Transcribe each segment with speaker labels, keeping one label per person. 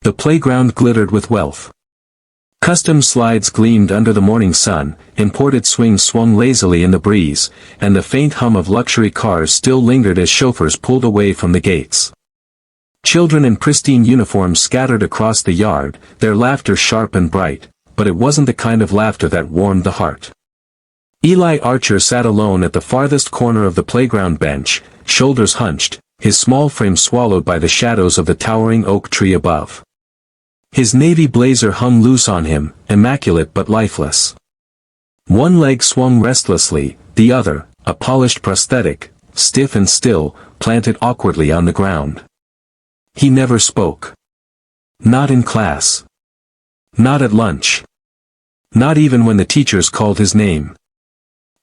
Speaker 1: The playground glittered with wealth. Custom slides gleamed under the morning sun, imported swings swung lazily in the breeze, and the faint hum of luxury cars still lingered as chauffeurs pulled away from the gates. Children in pristine uniforms scattered across the yard, their laughter sharp and bright, but it wasn't the kind of laughter that warmed the heart. Eli Archer sat alone at the farthest corner of the playground bench, shoulders hunched, his small frame swallowed by the shadows of the towering oak tree above. His navy blazer hung loose on him, immaculate but lifeless. One leg swung restlessly, the other, a polished prosthetic, stiff and still, planted awkwardly on the ground. He never spoke. Not in class. Not at lunch. Not even when the teachers called his name.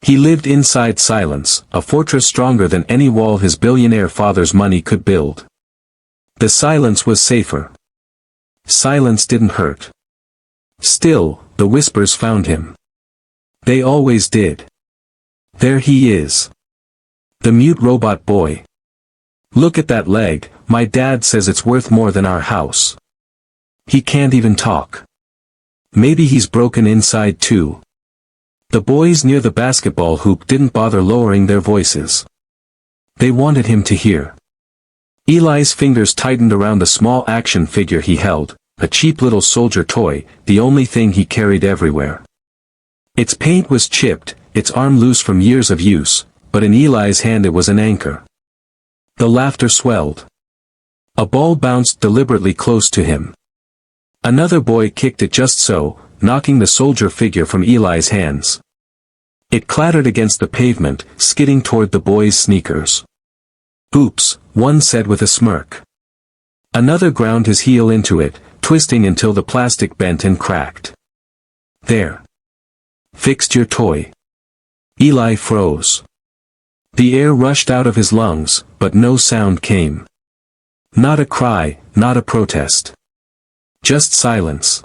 Speaker 1: He lived inside silence, a fortress stronger than any wall his billionaire father's money could build. The silence was safer. Silence didn't hurt. Still, the whispers found him. They always did. There he is. The mute robot boy. Look at that leg, my dad says it's worth more than our house. He can't even talk. Maybe he's broken inside too. The boys near the basketball hoop didn't bother lowering their voices. They wanted him to hear. Eli's fingers tightened around the small action figure he held, a cheap little soldier toy, the only thing he carried everywhere. Its paint was chipped, its arm loose from years of use, but in Eli's hand it was an anchor. The laughter swelled. A ball bounced deliberately close to him. Another boy kicked it just so, knocking the soldier figure from Eli's hands. It clattered against the pavement, skidding toward the boy's sneakers. Oops, one said with a smirk. Another ground his heel into it, twisting until the plastic bent and cracked. There. Fixed your toy. Eli froze. The air rushed out of his lungs, but no sound came. Not a cry, not a protest. Just silence.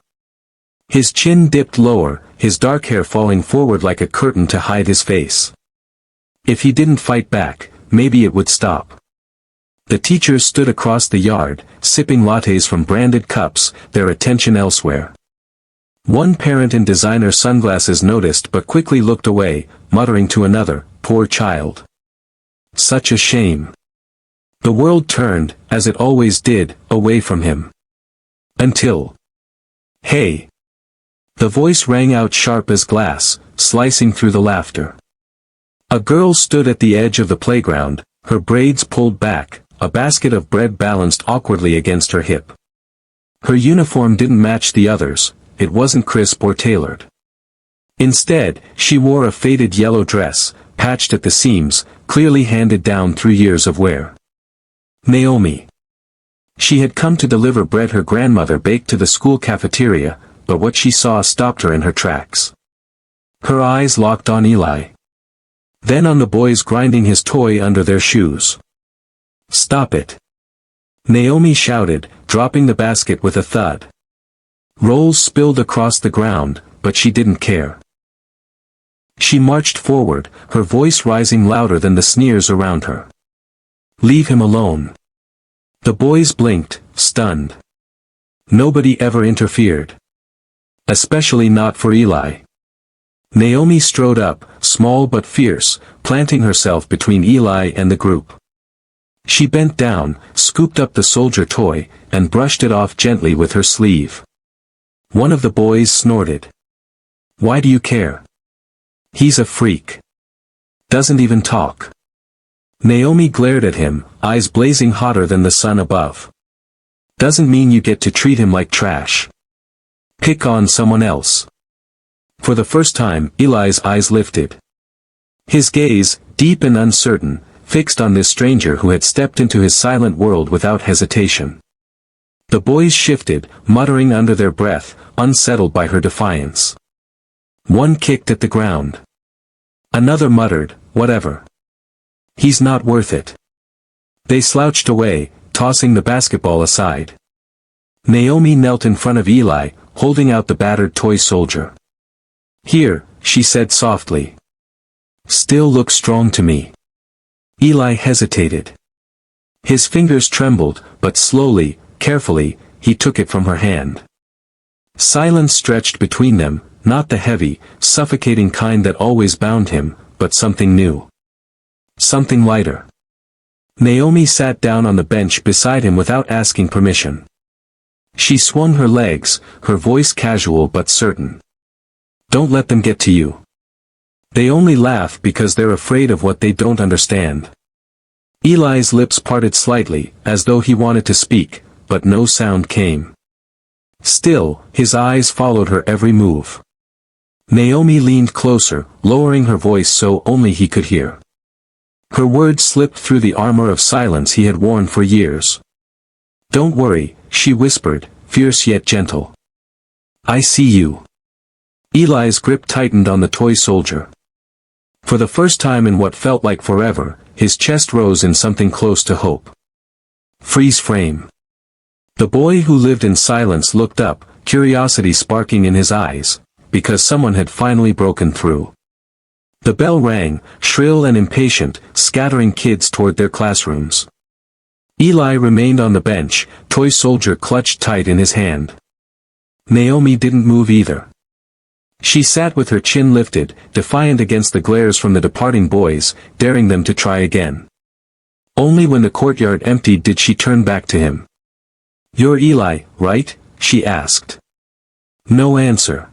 Speaker 1: His chin dipped lower, his dark hair falling forward like a curtain to hide his face. If he didn't fight back, maybe it would stop. The teachers stood across the yard, sipping lattes from branded cups, their attention elsewhere. One parent in designer sunglasses noticed but quickly looked away, muttering to another, "Poor child. Such a shame." The world turned, as it always did, away from him. Until... Hey! The voice rang out sharp as glass, slicing through the laughter. A girl stood at the edge of the playground, her braids pulled back, a basket of bread balanced awkwardly against her hip. Her uniform didn't match the others, it wasn't crisp or tailored. Instead, she wore a faded yellow dress, patched at the seams, clearly handed down through years of wear. Naomi. She had come to deliver bread her grandmother baked to the school cafeteria, but what she saw stopped her in her tracks. Her eyes locked on Eli. Then on the boys grinding his toy under their shoes. "Stop it!" Naomi shouted, dropping the basket with a thud. Rolls spilled across the ground, but she didn't care. She marched forward, her voice rising louder than the sneers around her. "Leave him alone." The boys blinked, stunned. Nobody ever interfered. Especially not for Eli. Naomi strode up, small but fierce, planting herself between Eli and the group. She bent down, scooped up the soldier toy, and brushed it off gently with her sleeve. One of the boys snorted. "Why do you care? He's a freak. Doesn't even talk." Naomi glared at him, eyes blazing hotter than the sun above. "Doesn't mean you get to treat him like trash. Pick on someone else." For the first time, Eli's eyes lifted. His gaze, deep and uncertain, fixed on this stranger who had stepped into his silent world without hesitation. The boys shifted, muttering under their breath, unsettled by her defiance. One kicked at the ground. Another muttered, "Whatever. He's not worth it." They slouched away, tossing the basketball aside. Naomi knelt in front of Eli, holding out the battered toy soldier. "Here," she said softly. "Still looks strong to me." Eli hesitated. His fingers trembled, but slowly, carefully, he took it from her hand. Silence stretched between them, not the heavy, suffocating kind that always bound him, but something new. Something lighter. Naomi sat down on the bench beside him without asking permission. She swung her legs, her voice casual but certain. Don't let them get to you. They only laugh because they're afraid of what they don't understand. Eli's lips parted slightly, as though he wanted to speak, but no sound came. Still, his eyes followed her every move. Naomi leaned closer, lowering her voice so only he could hear. Her words slipped through the armor of silence he had worn for years. Don't worry, she whispered, fierce yet gentle. I see you. Eli's grip tightened on the toy soldier. For the first time in what felt like forever, his chest rose in something close to hope. Freeze frame. The boy who lived in silence looked up, curiosity sparking in his eyes, because someone had finally broken through. The bell rang, shrill and impatient, scattering kids toward their classrooms. Eli remained on the bench, toy soldier clutched tight in his hand. Naomi didn't move either. She sat with her chin lifted, defiant against the glares from the departing boys, daring them to try again. Only when the courtyard emptied did she turn back to him. You're Eli, right? She asked. No answer.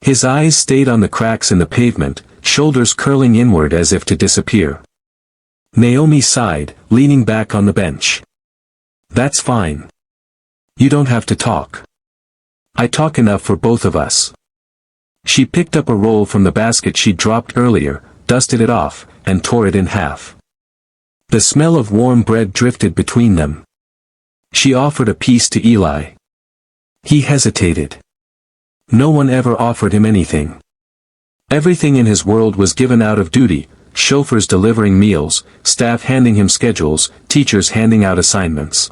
Speaker 1: His eyes stayed on the cracks in the pavement, shoulders curling inward as if to disappear. Naomi sighed, leaning back on the bench. That's fine. You don't have to talk. I talk enough for both of us. She picked up a roll from the basket she dropped earlier, dusted it off, and tore it in half. The smell of warm bread drifted between them. She offered a piece to Eli. He hesitated. No one ever offered him anything. Everything in his world was given out of duty, chauffeurs delivering meals, staff handing him schedules, teachers handing out assignments.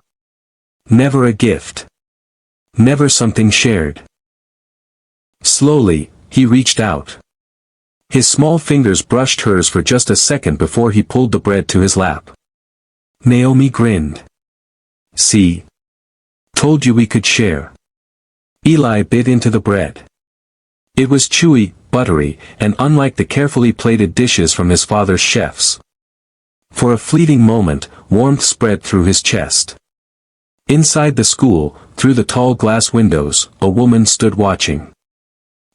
Speaker 1: Never a gift. Never something shared. Slowly, he reached out. His small fingers brushed hers for just a second before he pulled the bread to his lap. Naomi grinned. See? Told you we could share. Eli bit into the bread. It was chewy, buttery, and unlike the carefully plated dishes from his father's chefs. For a fleeting moment, warmth spread through his chest. Inside the school, through the tall glass windows, a woman stood watching.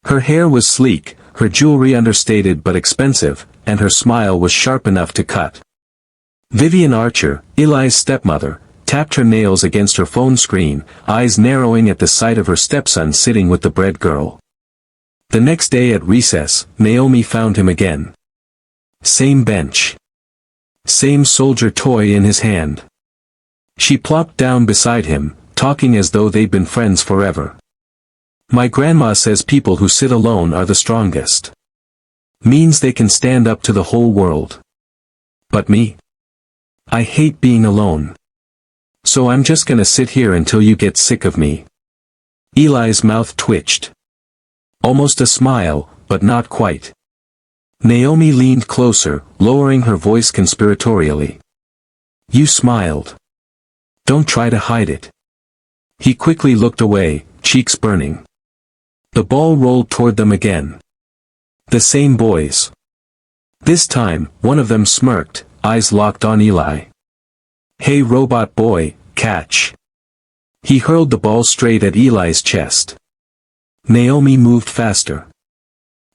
Speaker 1: Her hair was sleek, her jewelry understated but expensive, and her smile was sharp enough to cut. Vivian Archer, Eli's stepmother, tapped her nails against her phone screen, eyes narrowing at the sight of her stepson sitting with the bread girl. The next day at recess, Naomi found him again. Same bench. Same soldier toy in his hand. She plopped down beside him, talking as though they'd been friends forever. My grandma says people who sit alone are the strongest. Means they can stand up to the whole world. But me? I hate being alone. So I'm just gonna sit here until you get sick of me. Eli's mouth twitched. Almost a smile, but not quite. Naomi leaned closer, lowering her voice conspiratorially. You smiled. Don't try to hide it. He quickly looked away, cheeks burning. The ball rolled toward them again. The same boys. This time, one of them smirked, eyes locked on Eli. Hey robot boy, catch. He hurled the ball straight at Eli's chest. Naomi moved faster.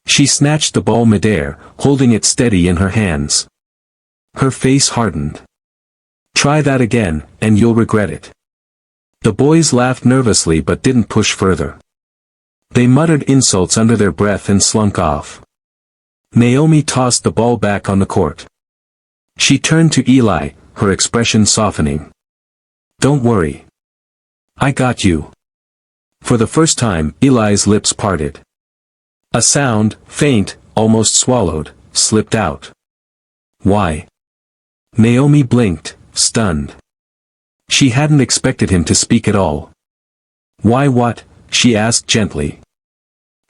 Speaker 1: She snatched the ball midair, holding it steady in her hands. Her face hardened. Try that again, and you'll regret it. The boys laughed nervously but didn't push further. They muttered insults under their breath and slunk off. Naomi tossed the ball back on the court. She turned to Eli, her expression softening. Don't worry. I got you. For the first time, Eli's lips parted. A sound, faint, almost swallowed, slipped out. Why? Naomi blinked, stunned. She hadn't expected him to speak at all. Why what? She asked gently.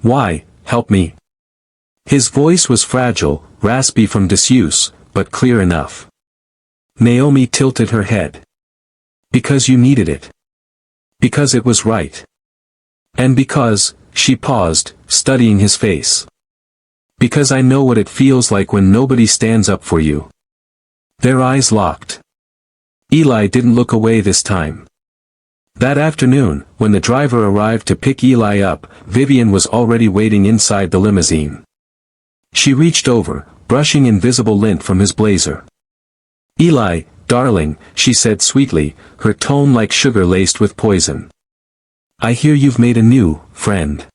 Speaker 1: Why, help me. His voice was fragile, raspy from disuse, but clear enough. Naomi tilted her head. Because you needed it. Because it was right. And because, she paused, studying his face. Because I know what it feels like when nobody stands up for you. Their eyes locked. Eli didn't look away this time. That afternoon, when the driver arrived to pick Eli up, Vivian was already waiting inside the limousine. She reached over, brushing invisible lint from his blazer. "Eli, darling," she said sweetly, her tone like sugar laced with poison. "I hear you've made a new friend."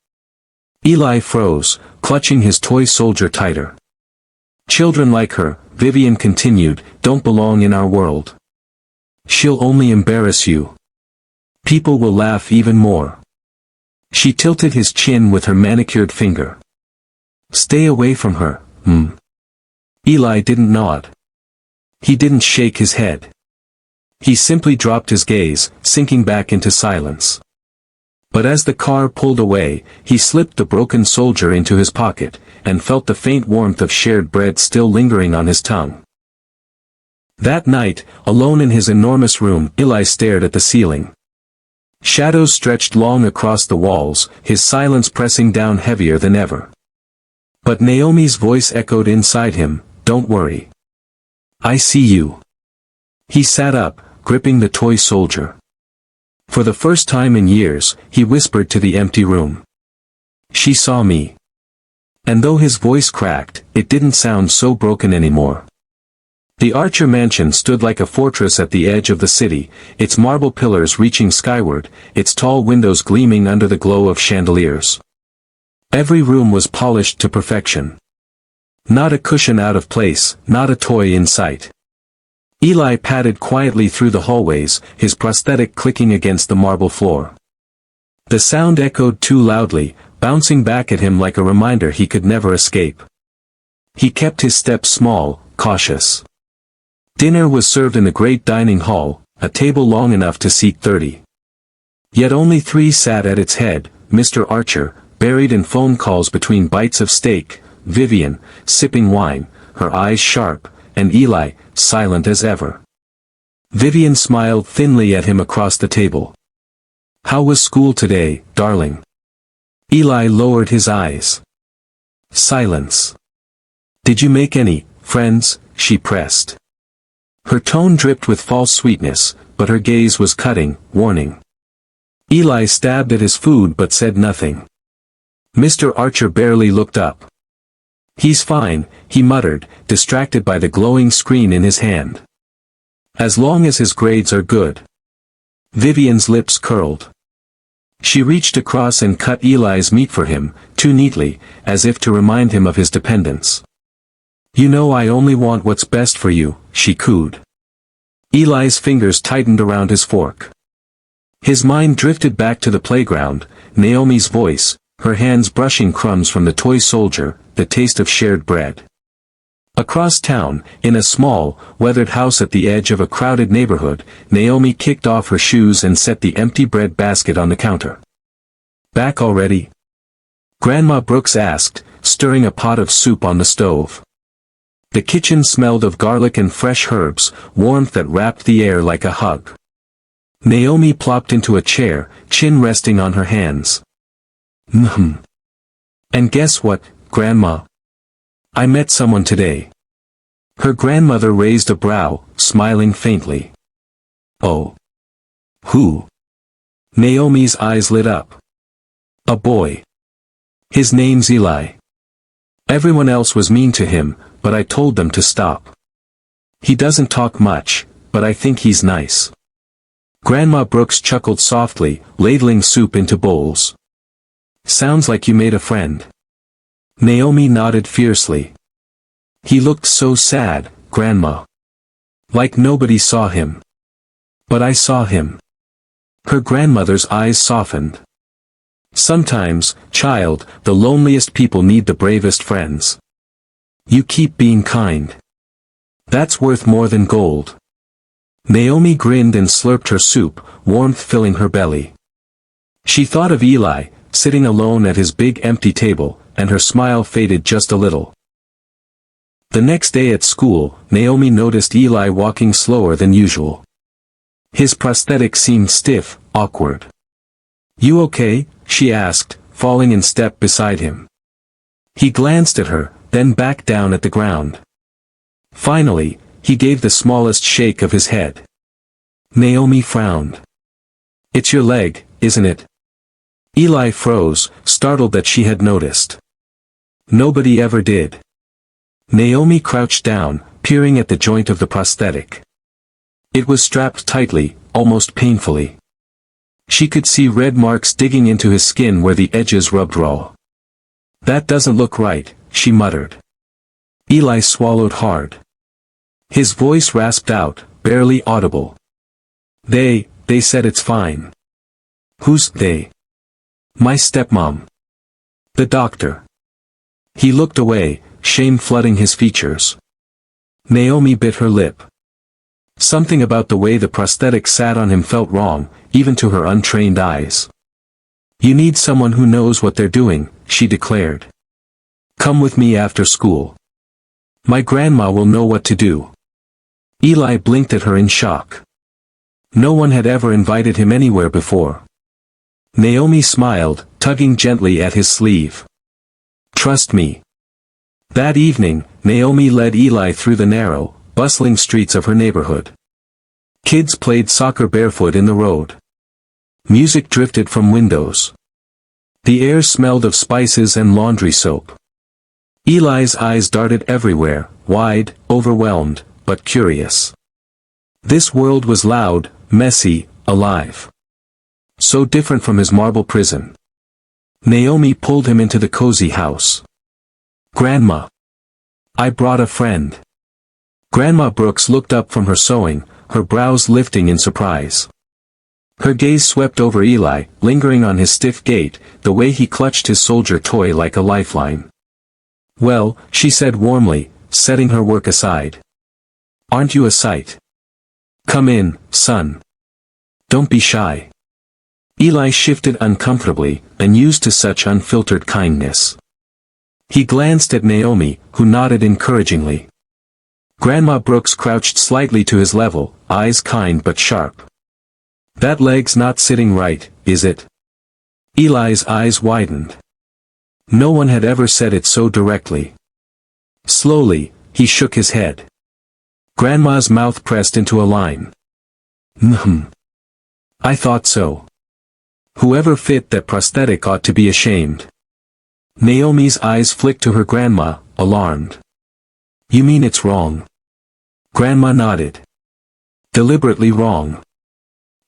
Speaker 1: Eli froze, clutching his toy soldier tighter. "Children like her," Vivian continued, "don't belong in our world. She'll only embarrass you. People will laugh even more." She tilted his chin with her manicured finger. "Stay away from her, Eli didn't nod. He didn't shake his head. He simply dropped his gaze, sinking back into silence. But as the car pulled away, he slipped the broken soldier into his pocket, and felt the faint warmth of shared bread still lingering on his tongue. That night, alone in his enormous room, Eli stared at the ceiling. Shadows stretched long across the walls, his silence pressing down heavier than ever. But Naomi's voice echoed inside him, "Don't worry. I see you." He sat up, gripping the toy soldier. For the first time in years, he whispered to the empty room. "She saw me." And though his voice cracked, it didn't sound so broken anymore. The Archer mansion stood like a fortress at the edge of the city, its marble pillars reaching skyward, its tall windows gleaming under the glow of chandeliers. Every room was polished to perfection. Not a cushion out of place, not a toy in sight. Eli padded quietly through the hallways, his prosthetic clicking against the marble floor. The sound echoed too loudly, bouncing back at him like a reminder he could never escape. He kept his steps small, cautious. Dinner was served in the great dining hall, a table long enough to seat 30. Yet only 3 sat at its head: Mr. Archer, buried in phone calls between bites of steak, Vivian, sipping wine, her eyes sharp, and Eli, silent as ever. Vivian smiled thinly at him across the table. "How was school today, darling?" Eli lowered his eyes. Silence. "Did you make any friends?" she pressed. Her tone dripped with false sweetness, but her gaze was cutting, warning. Eli stabbed at his food but said nothing. Mr. Archer barely looked up. "He's fine," he muttered, distracted by the glowing screen in his hand. "As long as his grades are good." Vivian's lips curled. She reached across and cut Eli's meat for him, too neatly, as if to remind him of his dependence. "You know I only want what's best for you," she cooed. Eli's fingers tightened around his fork. His mind drifted back to the playground, Naomi's voice, her hands brushing crumbs from the toy soldier, the taste of shared bread. Across town, in a small, weathered house at the edge of a crowded neighborhood, Naomi kicked off her shoes and set the empty bread basket on the counter. "Back already?" Grandma Brooks asked, stirring a pot of soup on the stove. The kitchen smelled of garlic and fresh herbs, warmth that wrapped the air like a hug. Naomi plopped into a chair, chin resting on her hands. And guess what, Grandma? I met someone today." Her grandmother raised a brow, smiling faintly. "Oh. Who?" Naomi's eyes lit up. "A boy. His name's Eli. Everyone else was mean to him, but I told them to stop. He doesn't talk much, but I think he's nice." Grandma Brooks chuckled softly, ladling soup into bowls. "Sounds like you made a friend." Naomi nodded fiercely. "He looked so sad, Grandma. Like nobody saw him. But I saw him." Her grandmother's eyes softened. "Sometimes, child, the loneliest people need the bravest friends. You keep being kind. That's worth more than gold." Naomi grinned and slurped her soup, warmth filling her belly. She thought of Eli, sitting alone at his big empty table, and her smile faded just a little. The next day at school, Naomi noticed Eli walking slower than usual. His prosthetic seemed stiff, awkward. You okay? She asked, falling in step beside him. He glanced at her, then back down at the ground. Finally, he gave the smallest shake of his head. Naomi frowned. It's your leg, isn't it? Eli froze, startled that she had noticed. Nobody ever did. Naomi crouched down, peering at the joint of the prosthetic. It was strapped tightly, almost painfully. She could see red marks digging into his skin where the edges rubbed raw. That doesn't look right, she muttered. Eli swallowed hard. His voice rasped out, barely audible. They said it's fine. Who's they? My stepmom. The doctor. He looked away, shame flooding his features. Naomi bit her lip. Something about the way the prosthetic sat on him felt wrong, even to her untrained eyes. You need someone who knows what they're doing, she declared. Come with me after school. My grandma will know what to do. Eli blinked at her in shock. No one had ever invited him anywhere before. Naomi smiled, tugging gently at his sleeve. Trust me. That evening, Naomi led Eli through the narrow, bustling streets of her neighborhood. Kids played soccer barefoot in the road. Music drifted from windows. The air smelled of spices and laundry soap. Eli's eyes darted everywhere, wide, overwhelmed, but curious. This world was loud, messy, alive. So different from his marble prison. Naomi pulled him into the cozy house. Grandma. I brought a friend. Grandma Brooks looked up from her sewing, her brows lifting in surprise. Her gaze swept over Eli, lingering on his stiff gait, the way he clutched his soldier toy like a lifeline. Well, she said warmly, setting her work aside. Aren't you a sight? Come in, son. Don't be shy. Eli shifted uncomfortably, unused to such unfiltered kindness. He glanced at Naomi, who nodded encouragingly. Grandma Brooks crouched slightly to his level, eyes kind but sharp. That leg's not sitting right, is it? Eli's eyes widened. No one had ever said it so directly. Slowly, he shook his head. Grandma's mouth pressed into a line. I thought so. Whoever fit that prosthetic ought to be ashamed. Naomi's eyes flicked to her grandma, alarmed. You mean it's wrong? Grandma nodded. Deliberately wrong.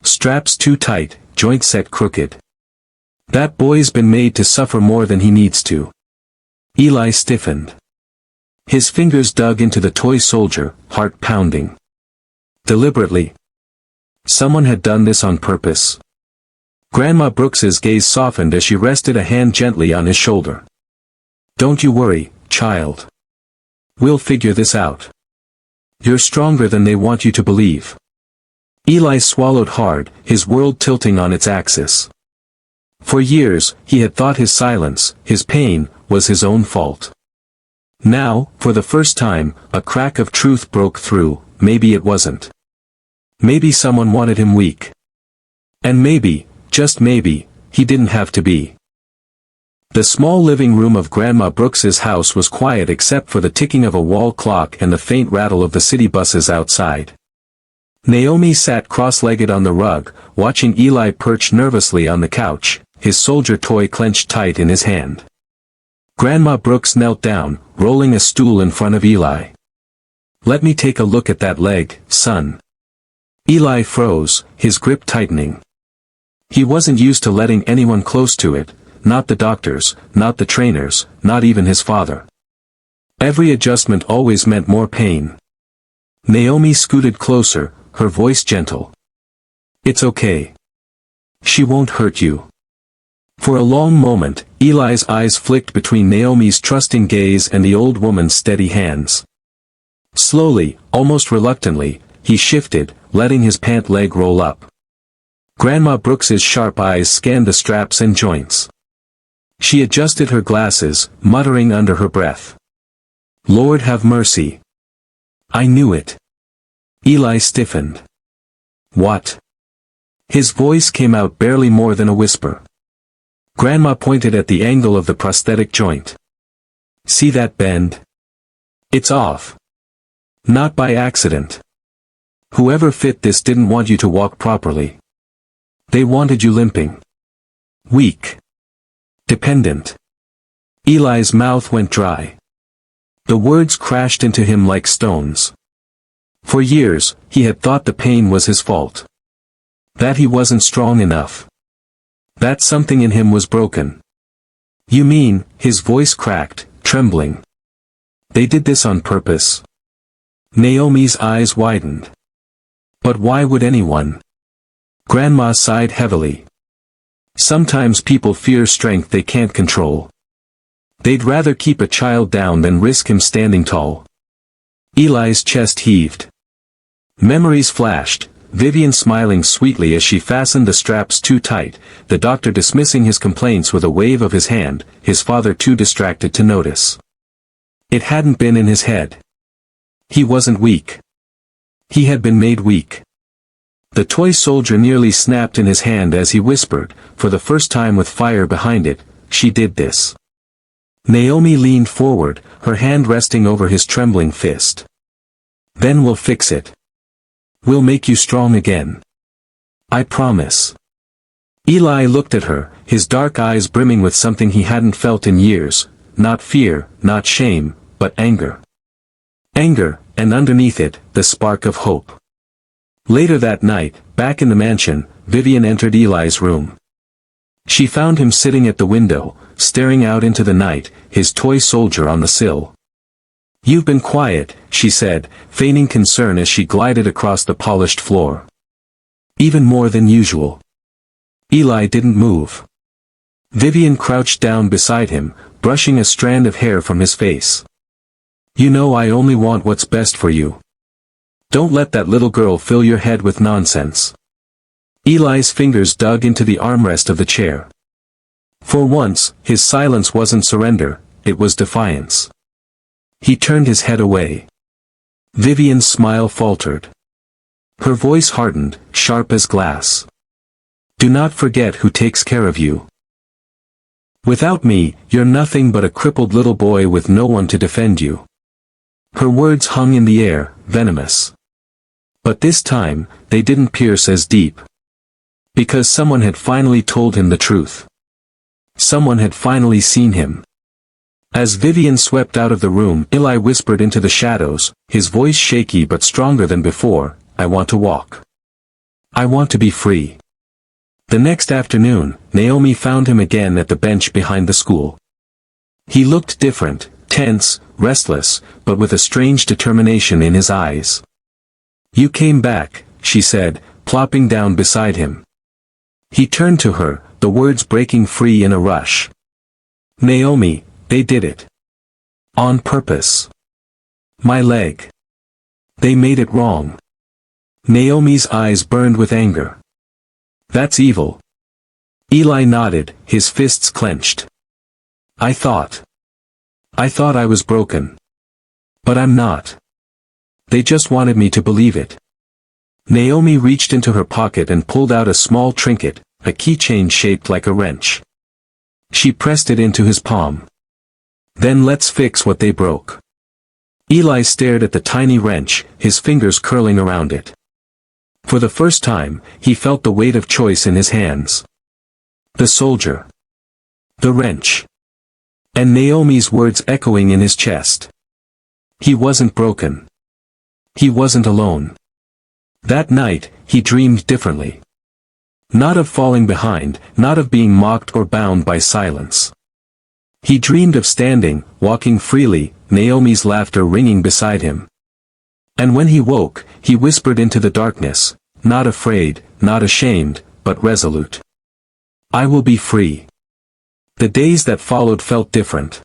Speaker 1: Straps too tight, joint set crooked. That boy's been made to suffer more than he needs to. Eli stiffened. His fingers dug into the toy soldier, heart pounding. Deliberately. Someone had done this on purpose. Grandma Brooks's gaze softened as she rested a hand gently on his shoulder. Don't you worry, child. We'll figure this out. You're stronger than they want you to believe. Eli swallowed hard, his world tilting on its axis. For years, he had thought his silence, his pain, was his own fault. Now, for the first time, a crack of truth broke through. Maybe it wasn't. Maybe someone wanted him weak. And maybe, just maybe, he didn't have to be. The small living room of Grandma Brooks's house was quiet except for the ticking of a wall clock and the faint rattle of the city buses outside. Naomi sat cross-legged on the rug, watching Eli perch nervously on the couch, his soldier toy clenched tight in his hand. Grandma Brooks knelt down, rolling a stool in front of Eli. Let me take a look at that leg, son. Eli froze, his grip tightening. He wasn't used to letting anyone close to it, not the doctors, not the trainers, not even his father. Every adjustment always meant more pain. Naomi scooted closer, her voice gentle. It's okay. She won't hurt you. For a long moment, Eli's eyes flicked between Naomi's trusting gaze and the old woman's steady hands. Slowly, almost reluctantly, he shifted, letting his pant leg roll up. Grandma Brooks's sharp eyes scanned the straps and joints. She adjusted her glasses, muttering under her breath. Lord have mercy. I knew it. Eli stiffened. What? His voice came out barely more than a whisper. Grandma pointed at the angle of the prosthetic joint. See that bend? It's off. Not by accident. Whoever fit this didn't want you to walk properly. They wanted you limping. Weak. Dependent. Eli's mouth went dry. The words crashed into him like stones. For years, he had thought the pain was his fault. That he wasn't strong enough. That something in him was broken. You mean, his voice cracked, trembling. They did this on purpose. Naomi's eyes widened. But why would anyone? Grandma sighed heavily. Sometimes people fear strength they can't control. They'd rather keep a child down than risk him standing tall. Eli's chest heaved. Memories flashed, Vivian smiling sweetly as she fastened the straps too tight, the doctor dismissing his complaints with a wave of his hand, his father too distracted to notice. It hadn't been in his head. He wasn't weak. He had been made weak. The toy soldier nearly snapped in his hand as he whispered, for the first time with fire behind it, she did this. Naomi leaned forward, her hand resting over his trembling fist. Then we'll fix it. We'll make you strong again. I promise. Eli looked at her, his dark eyes brimming with something he hadn't felt in years, not fear, not shame, but anger. Anger, and underneath it, the spark of hope. Later that night, back in the mansion, Vivian entered Eli's room. She found him sitting at the window, staring out into the night, his toy soldier on the sill. You've been quiet, she said, feigning concern as she glided across the polished floor. Even more than usual. Eli didn't move. Vivian crouched down beside him, brushing a strand of hair from his face. You know I only want what's best for you. Don't let that little girl fill your head with nonsense. Eli's fingers dug into the armrest of the chair. For once, his silence wasn't surrender, it was defiance. He turned his head away. Vivian's smile faltered. Her voice hardened, sharp as glass. Do not forget who takes care of you. Without me, you're nothing but a crippled little boy with no one to defend you. Her words hung in the air, venomous. But this time, they didn't pierce as deep. Because someone had finally told him the truth. Someone had finally seen him. As Vivian swept out of the room, Eli whispered into the shadows, his voice shaky but stronger than before, I want to walk. I want to be free. The next afternoon, Naomi found him again at the bench behind the school. He looked different, tense, restless, but with a strange determination in his eyes. You came back, she said, plopping down beside him. He turned to her, the words breaking free in a rush. Naomi, they did it. On purpose. My leg. They made it wrong. Naomi's eyes burned with anger. That's evil. Eli nodded, his fists clenched. I thought I was broken. But I'm not. They just wanted me to believe it. Naomi reached into her pocket and pulled out a small trinket, a keychain shaped like a wrench. She pressed it into his palm. Then let's fix what they broke. Eli stared at the tiny wrench, his fingers curling around it. For the first time, he felt the weight of choice in his hands. The soldier. The wrench. And Naomi's words echoing in his chest. He wasn't broken. He wasn't alone. That night, he dreamed differently. Not of falling behind, not of being mocked or bound by silence. He dreamed of standing, walking freely, Naomi's laughter ringing beside him. And when he woke, he whispered into the darkness, not afraid, not ashamed, but resolute. I will be free. The days that followed felt different.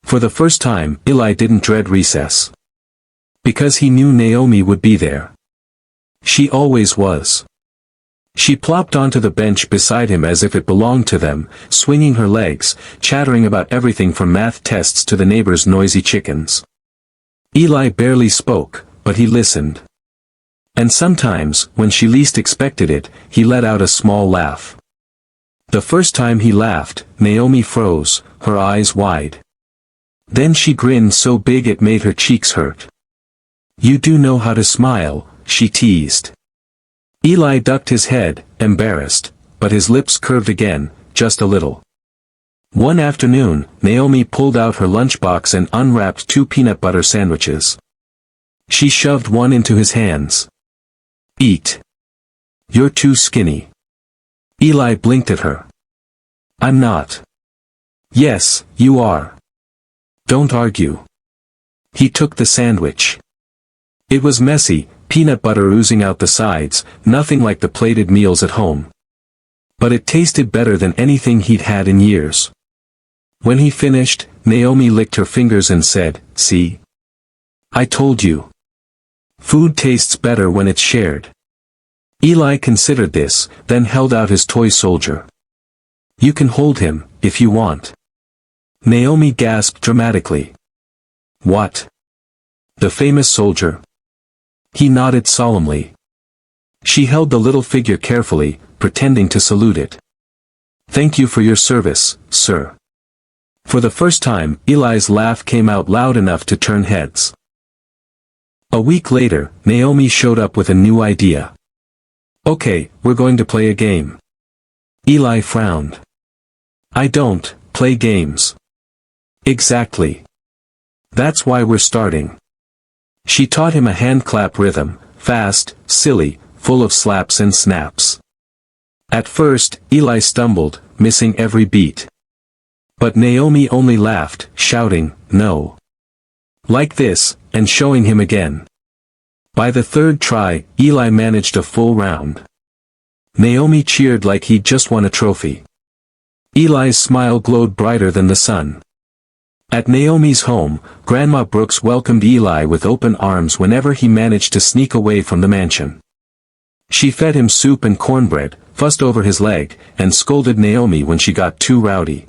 Speaker 1: For the first time, Eli didn't dread recess. Because he knew Naomi would be there. She always was. She plopped onto the bench beside him as if it belonged to them, swinging her legs, chattering about everything from math tests to the neighbor's noisy chickens. Eli barely spoke, but he listened. And sometimes, when she least expected it, he let out a small laugh. The first time he laughed, Naomi froze, her eyes wide. Then she grinned so big it made her cheeks hurt. "You do know how to smile," she teased. Eli ducked his head, embarrassed, but his lips curved again, just a little. One afternoon, Naomi pulled out her lunchbox and unwrapped 2 peanut butter sandwiches. She shoved one into his hands. "Eat. You're too skinny." Eli blinked at her. "I'm not." "Yes, you are. Don't argue." He took the sandwich. It was messy, peanut butter oozing out the sides, nothing like the plated meals at home. But it tasted better than anything he'd had in years. When he finished, Naomi licked her fingers and said, "See? I told you. Food tastes better when it's shared." Eli considered this, then held out his toy soldier. "You can hold him, if you want." Naomi gasped dramatically. "What? The famous soldier?" He nodded solemnly. She held the little figure carefully, pretending to salute it. "Thank you for your service, sir." For the first time, Eli's laugh came out loud enough to turn heads. A week later, Naomi showed up with a new idea. "Okay, we're going to play a game." Eli frowned. "I don't play games." "Exactly. That's why we're starting." She taught him a hand clap rhythm, fast, silly, full of slaps and snaps. At first, Eli stumbled, missing every beat. But Naomi only laughed, shouting, "No. Like this," and showing him again. By the third try, Eli managed a full round. Naomi cheered like he'd just won a trophy. Eli's smile glowed brighter than the sun. At Naomi's home, Grandma Brooks welcomed Eli with open arms whenever he managed to sneak away from the mansion. She fed him soup and cornbread, fussed over his leg, and scolded Naomi when she got too rowdy.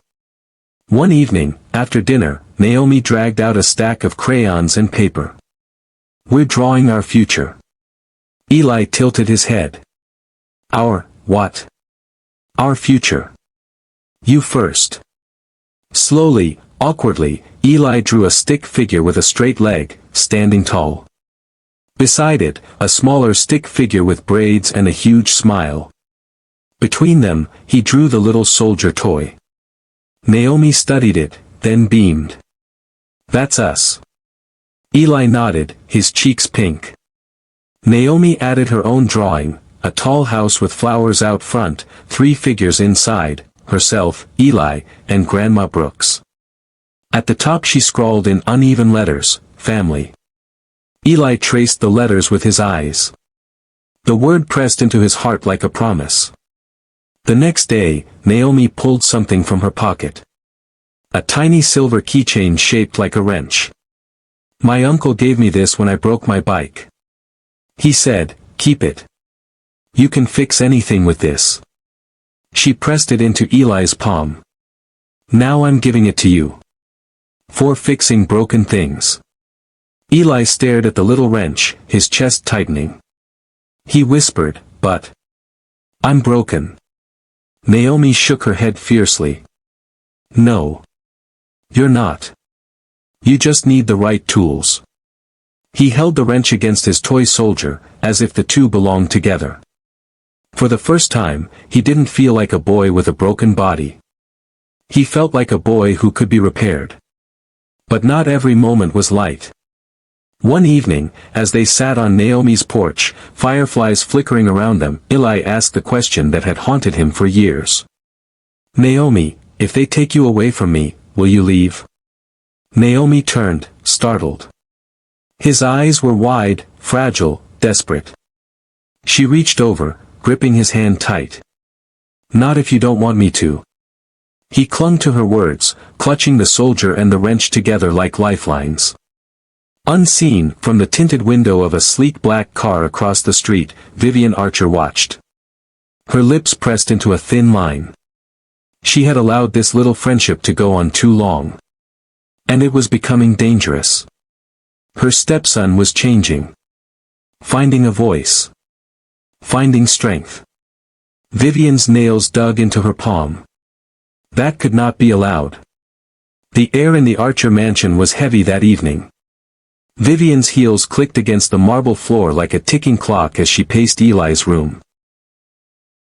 Speaker 1: One evening, after dinner, Naomi dragged out a stack of crayons and paper. "We're drawing our future." Eli tilted his head. "Our, what?" "Our future. You first." Slowly, awkwardly, Eli drew a stick figure with a straight leg, standing tall. Beside it, a smaller stick figure with braids and a huge smile. Between them, he drew the little soldier toy. Naomi studied it, then beamed. "That's us." Eli nodded, his cheeks pink. Naomi added her own drawing, a tall house with flowers out front, 3 figures inside, herself, Eli, and Grandma Brooks. At the top she scrawled in uneven letters, "Family." Eli traced the letters with his eyes. The word pressed into his heart like a promise. The next day, Naomi pulled something from her pocket. A tiny silver keychain shaped like a wrench. "My uncle gave me this when I broke my bike. He said, 'Keep it. You can fix anything with this.'" She pressed it into Eli's palm. "Now I'm giving it to you. For fixing broken things." Eli stared at the little wrench, his chest tightening. He whispered, "But I'm broken." Naomi shook her head fiercely. "No. You're not. You just need the right tools." He held the wrench against his toy soldier, as if the two belonged together. For the first time, he didn't feel like a boy with a broken body. He felt like a boy who could be repaired. But not every moment was light. One evening, as they sat on Naomi's porch, fireflies flickering around them, Eli asked the question that had haunted him for years. "Naomi, if they take you away from me, will you leave?" Naomi turned, startled. His eyes were wide, fragile, desperate. She reached over, gripping his hand tight. "Not if you don't want me to." He clung to her words, clutching the soldier and the wrench together like lifelines. Unseen, from the tinted window of a sleek black car across the street, Vivian Archer watched. Her lips pressed into a thin line. She had allowed this little friendship to go on too long. And it was becoming dangerous. Her stepson was changing. Finding a voice. Finding strength. Vivian's nails dug into her palm. That could not be allowed. The air in the Archer mansion was heavy that evening. Vivian's heels clicked against the marble floor like a ticking clock as she paced Eli's room.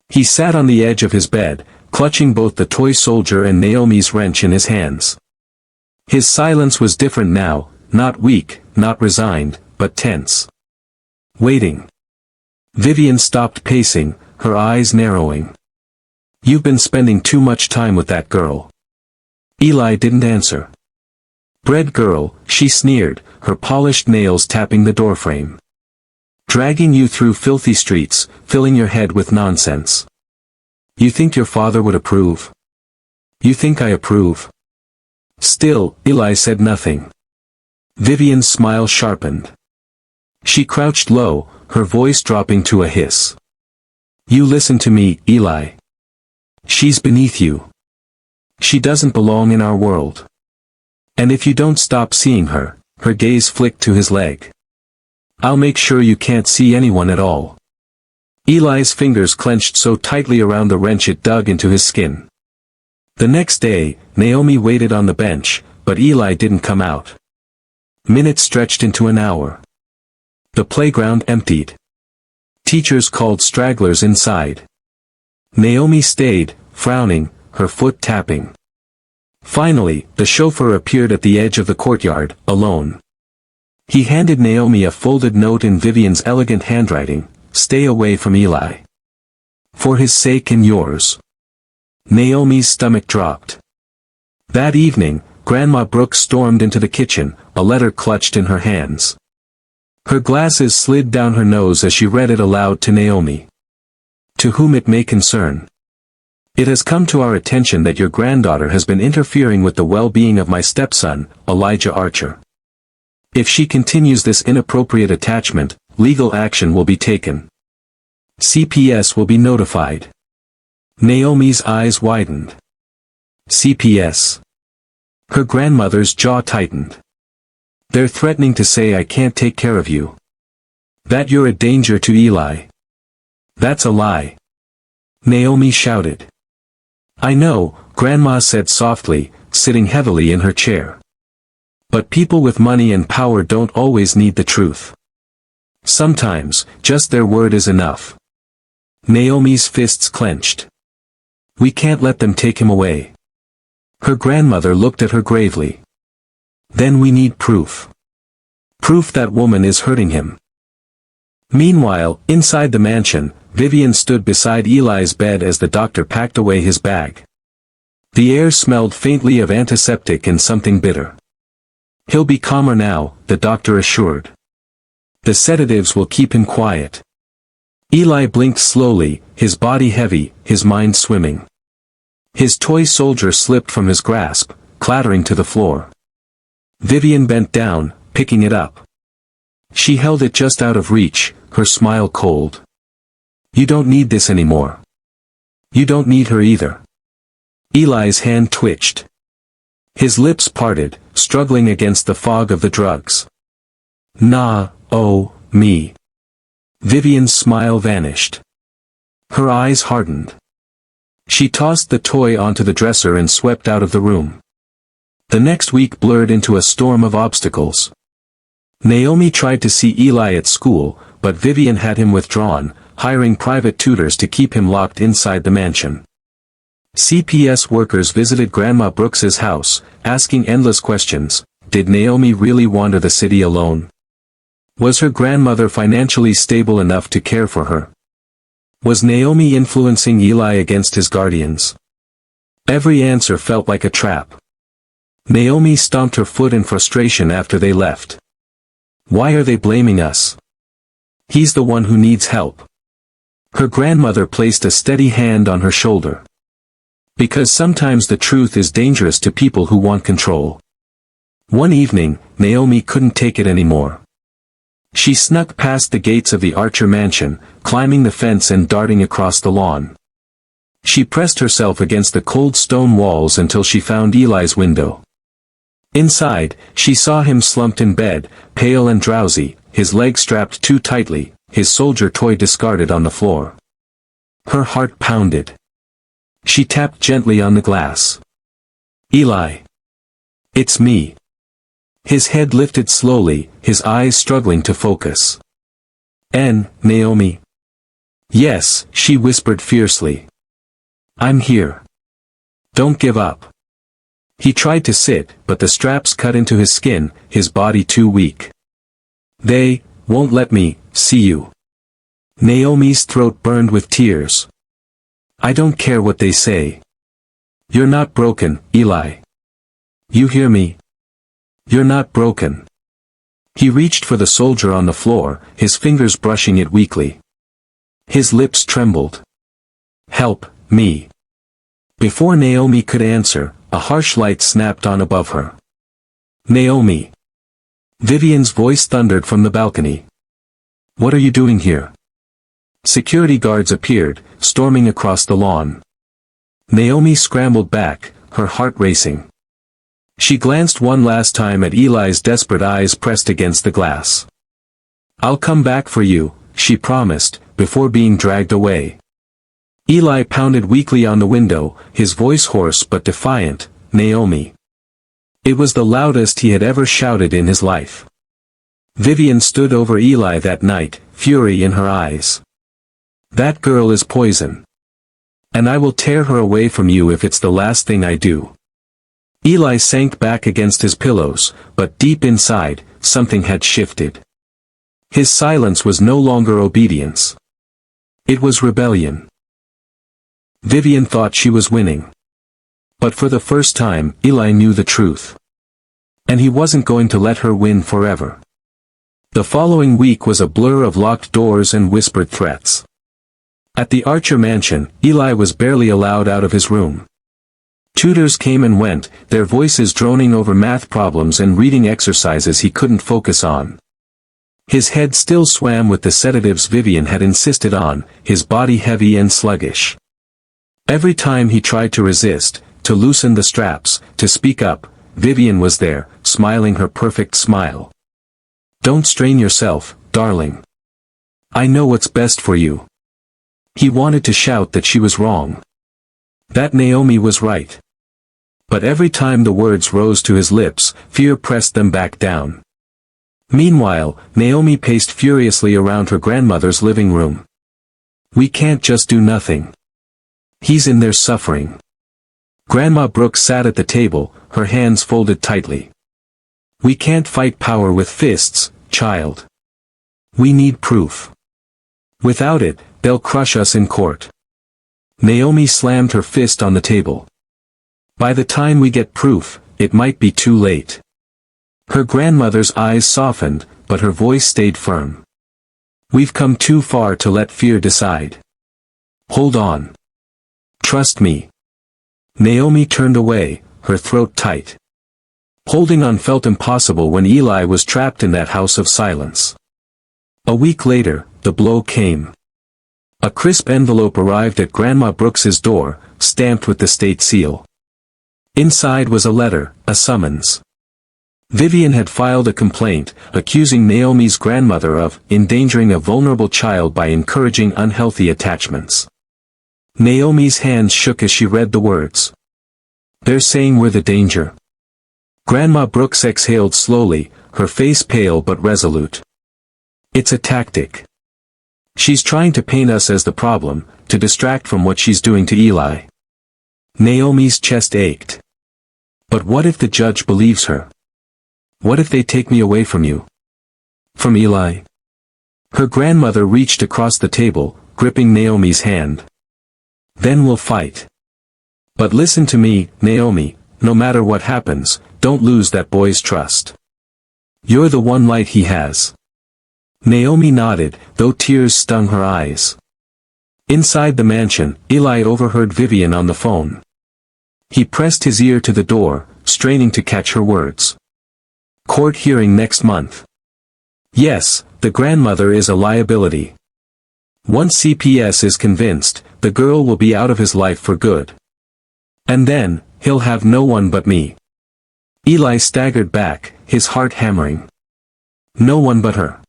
Speaker 1: He sat on the edge of his bed, clutching both the toy soldier and Naomi's wrench in his hands. His silence was different now, not weak, not resigned, but tense. Waiting. Vivian stopped pacing, her eyes narrowing. "You've been spending too much time with that girl." Eli didn't answer. "Bread girl," she sneered, her polished nails tapping the doorframe. "Dragging you through filthy streets, filling your head with nonsense. You think your father would approve? You think I approve?" Still, Eli said nothing. Vivian's smile sharpened. She crouched low, her voice dropping to a hiss. "You listen to me, Eli. She's beneath you. She doesn't belong in our world. And if you don't stop seeing her," her gaze flicked to his leg, "I'll make sure you can't see anyone at all." Eli's fingers clenched so tightly around the wrench it dug into his skin. The next day, Naomi waited on the bench, but Eli didn't come out. Minutes stretched into an hour. The playground emptied. Teachers called stragglers inside. Naomi stayed, frowning, her foot tapping. Finally, the chauffeur appeared at the edge of the courtyard, alone. He handed Naomi a folded note in Vivian's elegant handwriting: "Stay away from Eli. For his sake and yours." Naomi's stomach dropped. That evening, Grandma Brooks stormed into the kitchen, a letter clutched in her hands. Her glasses slid down her nose as she read it aloud to Naomi. "To whom it may concern. It has come to our attention that your granddaughter has been interfering with the well-being of my stepson, Elijah Archer. If she continues this inappropriate attachment, legal action will be taken. CPS will be notified." Naomi's eyes widened. CPS. Her grandmother's jaw tightened. "They're threatening to say I can't take care of you. That you're a danger to Eli." "That's a lie." Naomi shouted. "I know," Grandma said softly, sitting heavily in her chair. "But people with money and power don't always need the truth. Sometimes, just their word is enough." Naomi's fists clenched. "We can't let them take him away." Her grandmother looked at her gravely. "Then we need proof. Proof that woman is hurting him." Meanwhile, inside the mansion, Vivian stood beside Eli's bed as the doctor packed away his bag. The air smelled faintly of antiseptic and something bitter. "He'll be calmer now," the doctor assured. "The sedatives will keep him quiet." Eli blinked slowly, his body heavy, his mind swimming. His toy soldier slipped from his grasp, clattering to the floor. Vivian bent down, picking it up. She held it just out of reach, her smile cold. "You don't need this anymore. You don't need her either." Eli's hand twitched. His lips parted, struggling against the fog of the drugs. "Nah, oh, me." Vivian's smile vanished. Her eyes hardened. She tossed the toy onto the dresser and swept out of the room. The next week blurred into a storm of obstacles. Naomi tried to see Eli at school, but Vivian had him withdrawn, hiring private tutors to keep him locked inside the mansion. CPS workers visited Grandma Brooks's house, asking endless questions. Did Naomi really wander the city alone? Was her grandmother financially stable enough to care for her? Was Naomi influencing Eli against his guardians? Every answer felt like a trap. Naomi stomped her foot in frustration after they left. "Why are they blaming us? He's the one who needs help." Her grandmother placed a steady hand on her shoulder. "Because sometimes the truth is dangerous to people who want control." One evening, Naomi couldn't take it anymore. She snuck past the gates of the Archer mansion, climbing the fence and darting across the lawn. She pressed herself against the cold stone walls until she found Eli's window. Inside, she saw him slumped in bed, pale and drowsy, his leg strapped too tightly, his soldier toy discarded on the floor. Her heart pounded. She tapped gently on the glass. "Eli. It's me." His head lifted slowly, his eyes struggling to focus. "Naomi?" "Yes," she whispered fiercely. "I'm here. Don't give up." He tried to sit, but the straps cut into his skin, his body too weak. "They won't let me see you." Naomi's throat burned with tears. "I don't care what they say. You're not broken, Eli. You hear me? You're not broken." He reached for the soldier on the floor, his fingers brushing it weakly. His lips trembled. "Help me." Before Naomi could answer, a harsh light snapped on above her. "Naomi." Vivian's voice thundered from the balcony. "What are you doing here?" Security guards appeared, storming across the lawn. Naomi scrambled back, her heart racing. She glanced one last time at Eli's desperate eyes pressed against the glass. "I'll come back for you," she promised, before being dragged away. Eli pounded weakly on the window, his voice hoarse but defiant. "Naomi." It was the loudest he had ever shouted in his life. Vivian stood over Eli that night, fury in her eyes. "That girl is poison. And I will tear her away from you if it's the last thing I do." Eli sank back against his pillows, but deep inside, something had shifted. His silence was no longer obedience. It was rebellion. Vivian thought she was winning. But for the first time, Eli knew the truth. And he wasn't going to let her win forever. The following week was a blur of locked doors and whispered threats. At the Archer mansion, Eli was barely allowed out of his room. Tutors came and went, their voices droning over math problems and reading exercises he couldn't focus on. His head still swam with the sedatives Vivian had insisted on, his body heavy and sluggish. Every time he tried to resist, to loosen the straps, to speak up, Vivian was there, smiling her perfect smile. "Don't strain yourself, darling. I know what's best for you." He wanted to shout that she was wrong. That Naomi was right. But every time the words rose to his lips, fear pressed them back down. Meanwhile, Naomi paced furiously around her grandmother's living room. "We can't just do nothing. He's in there suffering." Grandma Brooks sat at the table, her hands folded tightly. "We can't fight power with fists, child. We need proof. Without it, they'll crush us in court." Naomi slammed her fist on the table. "By the time we get proof, it might be too late." Her grandmother's eyes softened, but her voice stayed firm. "We've come too far to let fear decide. Hold on. Trust me." Naomi turned away, her throat tight. Holding on felt impossible when Eli was trapped in that house of silence. A week later, the blow came. A crisp envelope arrived at Grandma Brooks's door, stamped with the state seal. Inside was a letter, a summons. Vivian had filed a complaint, accusing Naomi's grandmother of endangering a vulnerable child by encouraging unhealthy attachments. Naomi's hands shook as she read the words. "They're saying we're the danger." Grandma Brooks exhaled slowly, her face pale but resolute. "It's a tactic. She's trying to paint us as the problem, to distract from what she's doing to Eli." Naomi's chest ached. "But what if the judge believes her? What if they take me away from you? From Eli?" Her grandmother reached across the table, gripping Naomi's hand. "Then we'll fight. But listen to me, Naomi, no matter what happens, don't lose that boy's trust. You're the one light he has." Naomi nodded, though tears stung her eyes. Inside the mansion, Eli overheard Vivian on the phone. He pressed his ear to the door, straining to catch her words. "Court hearing next month. Yes, the grandmother is a liability. Once CPS is convinced, the girl will be out of his life for good. And then, he'll have no one but me." Eli staggered back, his heart hammering. No one but her.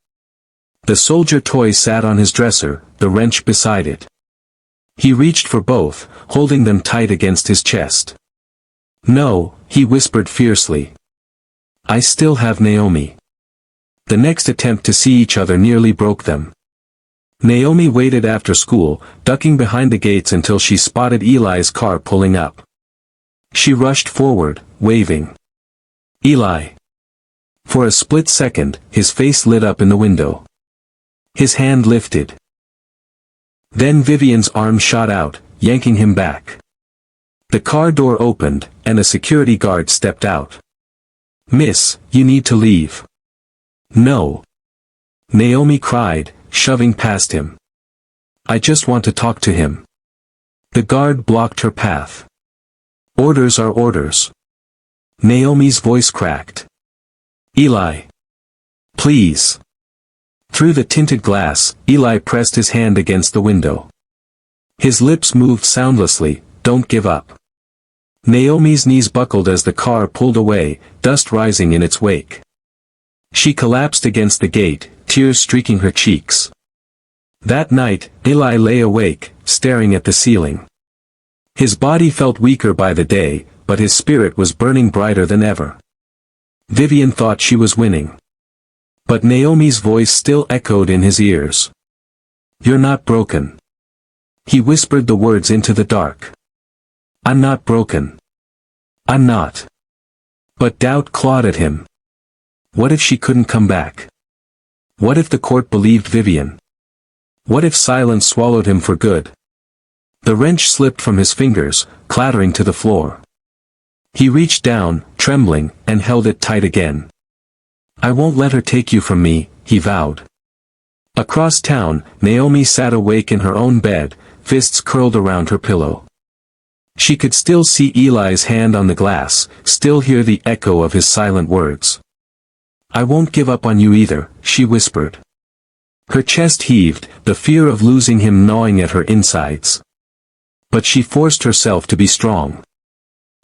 Speaker 1: The soldier toy sat on his dresser, the wrench beside it. He reached for both, holding them tight against his chest. "No," he whispered fiercely. "I still have Naomi." The next attempt to see each other nearly broke them. Naomi waited after school, ducking behind the gates until she spotted Eli's car pulling up. She rushed forward, waving. "Eli!" For a split second, his face lit up in the window. His hand lifted. Then Vivian's arm shot out, yanking him back. The car door opened, and a security guard stepped out. "Miss, you need to leave." "No." Naomi cried, shoving past him. "I just want to talk to him." The guard blocked her path. "Orders are orders." Naomi's voice cracked. "Eli. Please." Through the tinted glass, Eli pressed his hand against the window. His lips moved soundlessly, "Don't give up." Naomi's knees buckled as the car pulled away, dust rising in its wake. She collapsed against the gate, tears streaking her cheeks. That night, Eli lay awake, staring at the ceiling. His body felt weaker by the day, but his spirit was burning brighter than ever. Vivian thought she was winning. But Naomi's voice still echoed in his ears. "You're not broken." He whispered the words into the dark. "I'm not broken. I'm not." But doubt clawed at him. What if she couldn't come back? What if the court believed Vivian? What if silence swallowed him for good? The wrench slipped from his fingers, clattering to the floor. He reached down, trembling, and held it tight again. "I won't let her take you from me," he vowed. Across town, Naomi sat awake in her own bed, fists curled around her pillow. She could still see Eli's hand on the glass, still hear the echo of his silent words. "I won't give up on you either," she whispered. Her chest heaved, the fear of losing him gnawing at her insides. But she forced herself to be strong.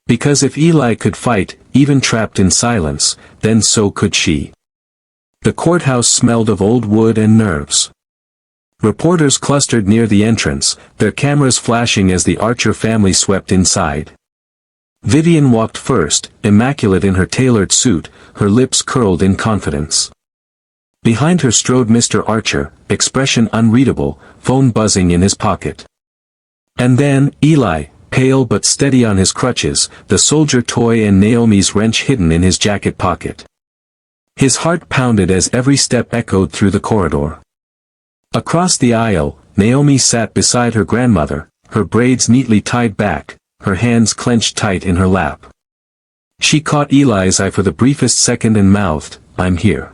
Speaker 1: Because if Eli could fight, even trapped in silence, then so could she. The courthouse smelled of old wood and nerves. Reporters clustered near the entrance, their cameras flashing as the Archer family swept inside. Vivian walked first, immaculate in her tailored suit, her lips curled in confidence. Behind her strode Mr. Archer, expression unreadable, phone buzzing in his pocket. And then, Eli, pale but steady on his crutches, the soldier toy and Naomi's wrench hidden in his jacket pocket. His heart pounded as every step echoed through the corridor. Across the aisle, Naomi sat beside her grandmother, her braids neatly tied back, her hands clenched tight in her lap. She caught Eli's eye for the briefest second and mouthed, "I'm here."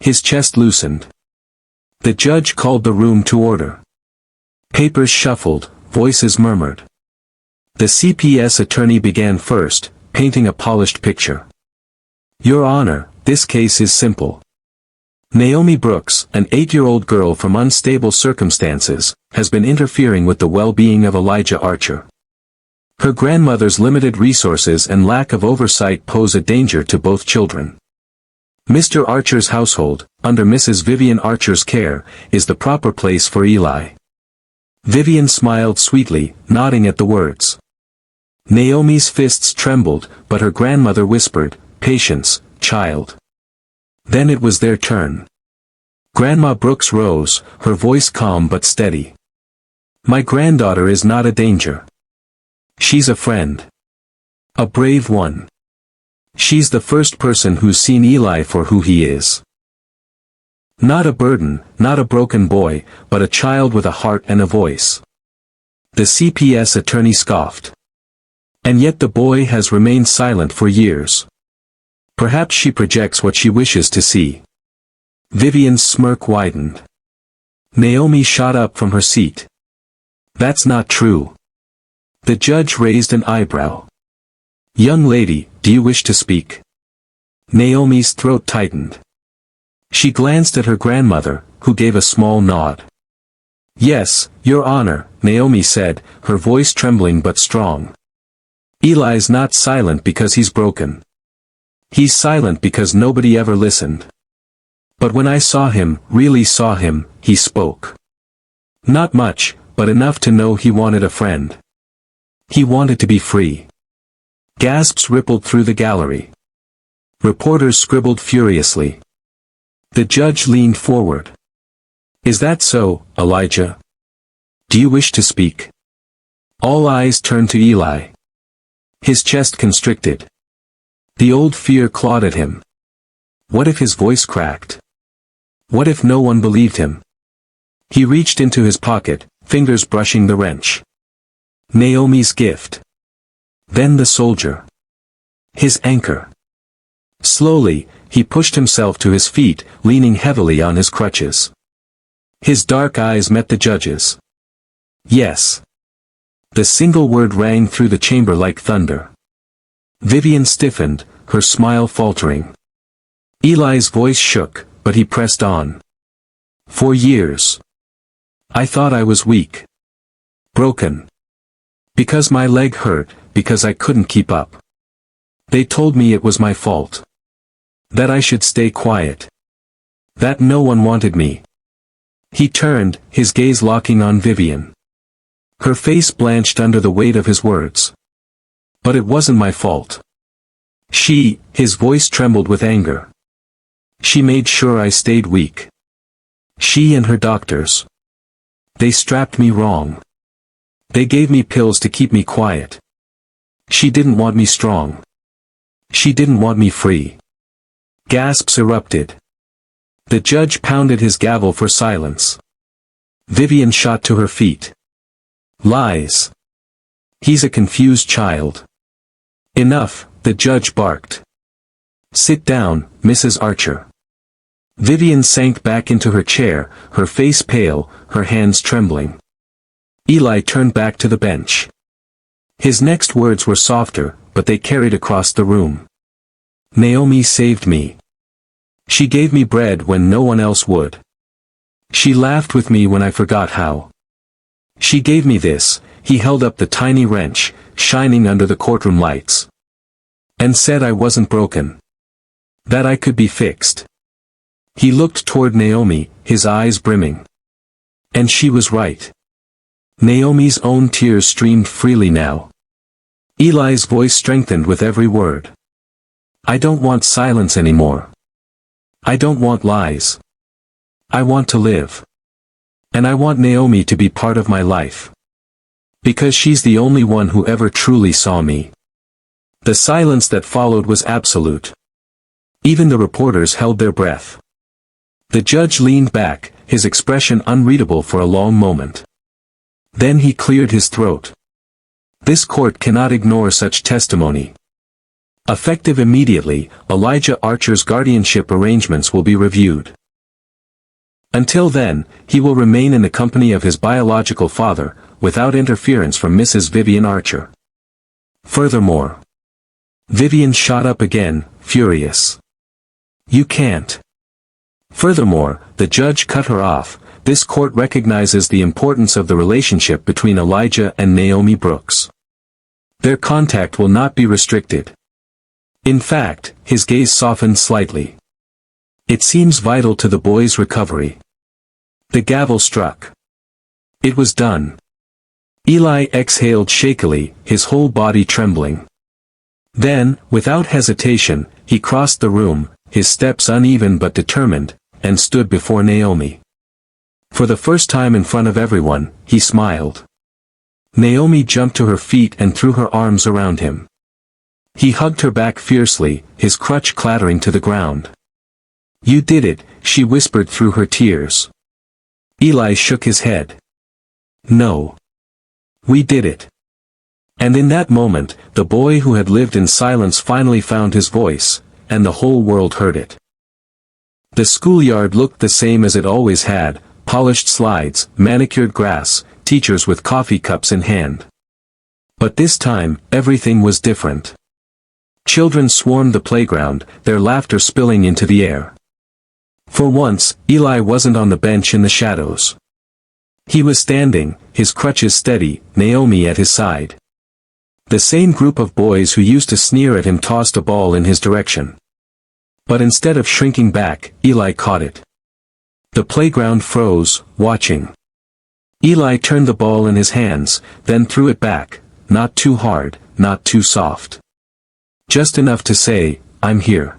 Speaker 1: His chest loosened. The judge called the room to order. Papers shuffled, voices murmured. The CPS attorney began first, painting a polished picture. "Your Honor, this case is simple. Naomi Brooks, an 8-year-old girl from unstable circumstances, has been interfering with the well-being of Elijah Archer. Her grandmother's limited resources and lack of oversight pose a danger to both children. Mr. Archer's household, under Mrs. Vivian Archer's care, is the proper place for Eli." Vivian smiled sweetly, nodding at the words. Naomi's fists trembled, but her grandmother whispered, "Patience, child." Then it was their turn. Grandma Brooks rose, her voice calm but steady. "My granddaughter is not a danger. She's a friend. A brave one. She's the first person who's seen Eli for who he is. Not a burden, not a broken boy, but a child with a heart and a voice." The CPS attorney scoffed. "And yet the boy has remained silent for years. Perhaps she projects what she wishes to see." Vivian's smirk widened. Naomi shot up from her seat. "That's not true." The judge raised an eyebrow. "Young lady, do you wish to speak?" Naomi's throat tightened. She glanced at her grandmother, who gave a small nod. "Yes, Your Honor," Naomi said, her voice trembling but strong. "Eli's not silent because he's broken. He's silent because nobody ever listened. But when I saw him, really saw him, he spoke. Not much, but enough to know he wanted a friend. He wanted to be free. Gasps rippled through the gallery. Reporters scribbled furiously. The judge leaned forward. Is that so, Elijah? Do you wish to speak? All eyes turned to Eli. His chest constricted. The old fear clawed at him. What if his voice cracked? What if no one believed him? He reached into his pocket, fingers brushing the wrench. Naomi's gift. Then the soldier. His anchor. Slowly, he pushed himself to his feet, leaning heavily on his crutches. His dark eyes met the judge's. Yes. The single word rang through the chamber like thunder. Vivian stiffened, her smile faltering. Eli's voice shook, but he pressed on. For years. I thought I was weak. Broken. Because my leg hurt, because I couldn't keep up. They told me it was my fault. That I should stay quiet. That no one wanted me. He turned, his gaze locking on Vivian. Her face blanched under the weight of his words. But it wasn't my fault. His voice trembled with anger. She made sure I stayed weak. She and her doctors. They strapped me wrong. They gave me pills to keep me quiet. She didn't want me strong. She didn't want me free. Gasps erupted. The judge pounded his gavel for silence. Vivian shot to her feet. Lies. He's a confused child. Enough, the judge barked. Sit down, Mrs. Archer. Vivian sank back into her chair, her face pale, her hands trembling. Eli turned back to the bench. His next words were softer, but they carried across the room. Naomi saved me. She gave me bread when no one else would. She laughed with me when I forgot how. She gave me this, he held up the tiny wrench, shining under the courtroom lights. And said I wasn't broken. That I could be fixed. He looked toward Naomi, his eyes brimming. And she was right. Naomi's own tears streamed freely now. Eli's voice strengthened with every word. I don't want silence anymore. I don't want lies. I want to live. And I want Naomi to be part of my life. Because she's the only one who ever truly saw me. The silence that followed was absolute. Even the reporters held their breath. The judge leaned back, his expression unreadable for a long moment. Then he cleared his throat. This court cannot ignore such testimony. Effective immediately, Elijah Archer's guardianship arrangements will be reviewed. Until then, he will remain in the company of his biological father, without interference from Mrs. Vivian Archer. Furthermore. Vivian shot up again, furious. You can't. Furthermore, the judge cut her off. This court recognizes the importance of the relationship between Elijah and Naomi Brooks. Their contact will not be restricted. In fact, his gaze softened slightly. It seems vital to the boy's recovery. The gavel struck. It was done. Eli exhaled shakily, his whole body trembling. Then, without hesitation, he crossed the room, his steps uneven but determined, and stood before Naomi. For the first time in front of everyone, he smiled. Naomi jumped to her feet and threw her arms around him. He hugged her back fiercely, his crutch clattering to the ground. You did it, she whispered through her tears. Eli shook his head. No. We did it. And in that moment, the boy who had lived in silence finally found his voice, and the whole world heard it. The schoolyard looked the same as it always had, polished slides, manicured grass, teachers with coffee cups in hand. But this time, everything was different. Children swarmed the playground, their laughter spilling into the air. For once, Eli wasn't on the bench in the shadows. He was standing, his crutches steady, Naomi at his side. The same group of boys who used to sneer at him tossed a ball in his direction. But instead of shrinking back, Eli caught it. The playground froze, watching. Eli turned the ball in his hands, then threw it back, not too hard, not too soft. Just enough to say, I'm here.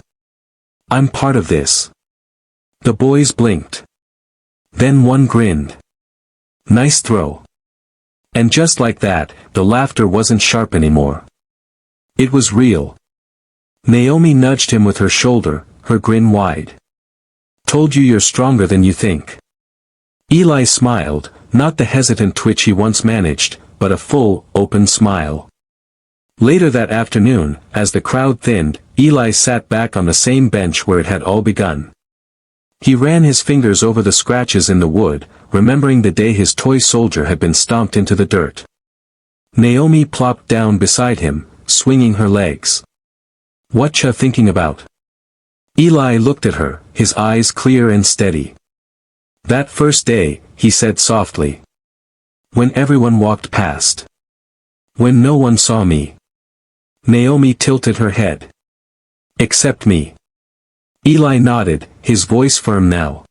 Speaker 1: I'm part of this. The boys blinked. Then one grinned. Nice throw. And just like that, the laughter wasn't sharp anymore. It was real. Naomi nudged him with her shoulder, her grin wide. Told you you're stronger than you think. Eli smiled, not the hesitant twitch he once managed, but a full, open smile. Later that afternoon, as the crowd thinned, Eli sat back on the same bench where it had all begun. He ran his fingers over the scratches in the wood, remembering the day his toy soldier had been stomped into the dirt. Naomi plopped down beside him, swinging her legs. "Whatcha thinking about?" Eli looked at her, his eyes clear and steady. "That first day," he said softly. "When everyone walked past. When no one saw me." Naomi tilted her head. "Except me." Eli nodded, his voice firm now.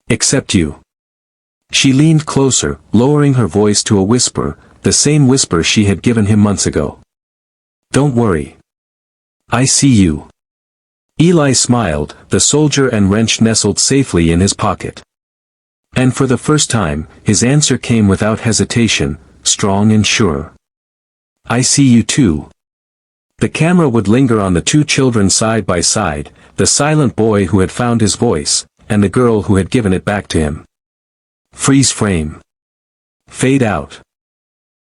Speaker 1: "Except you." She leaned closer, lowering her voice to a whisper, the same whisper she had given him months ago. "Don't worry. I see you." Eli smiled, the soldier and wrench nestled safely in his pocket. And for the first time, his answer came without hesitation, strong and sure. "I see you too." The camera would linger on the two children side by side, the silent boy who had found his voice, and the girl who had given it back to him. Freeze frame. Fade out.